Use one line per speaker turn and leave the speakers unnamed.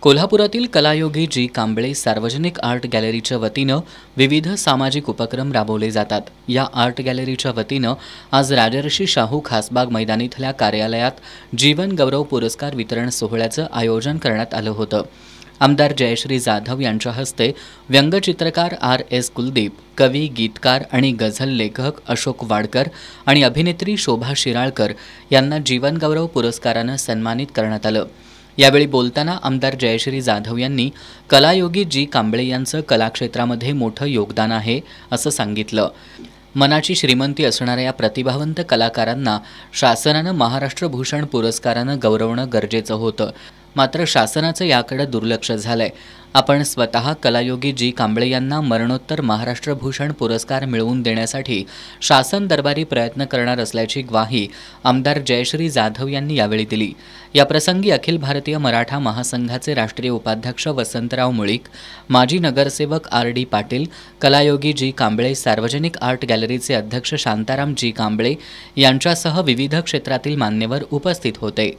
कोल्हापुरातील कलायोगी जी कांबळे सार्वजनिक आर्ट गॅलरीच्या वतीनं विविध सामाजिक उपक्रम राबवले जातात। या आर्ट गॅलरीच्या वतीनं आज राजर्षी शाहू खासबाग मैदानीतल्या कार्यालयात जीवन गौरव पुरस्कार वितरण सोहळ्याचं आयोजन करण्यात आलं होतं। आमदार जयश्री जाधव यांच्या हस्ते व्यंगचित्रकार RS कुलदीप, कवी, गीतकार आणि गझल लेखक अशोक वाडकर आणि अभिनेत्री शोभा शिराळकर यांना जीवन गौरव पुरस्कारानं सन्मानित करण्यात आलं। यावेळी बोलताना आमदार जयश्री जाधव यांनी कलायोगी जी कांबळे यांचं कलाक्षेत्रामध्ये मोठं योगदान आहे असं सांगितलं। मनाची श्रीमंती असणाऱ्या या प्रतिभावंत कलाकारांना शासनानं महाराष्ट्र भूषण पुरस्कारानं गौरवणं गरजेचं होतं, मात्र शासनाचं याकडे दुर्लक्ष झालंय। आपण स्वतः कलायोगी जी कांबळे यांना मरणोत्तर महाराष्ट्र भूषण पुरस्कार मिळवून देण्यासाठी शासन दरबारी प्रयत्न करणार असल्याची ग्वाही आमदार जयश्री जाधव यांनी यावेळी दिली। याप्रसंगी अखिल भारतीय मराठा महासंघाचे राष्ट्रीय उपाध्यक्ष वसंतराव मुळीक, माजी नगरसेवक RD पाटील, कलायोगी जी कांबळे सार्वजनिक आर्ट गॅलरीचे अध्यक्ष शांताराम जी कांबळे यांच्यासह विविध क्षेत्रातील मान्यवर उपस्थित होते।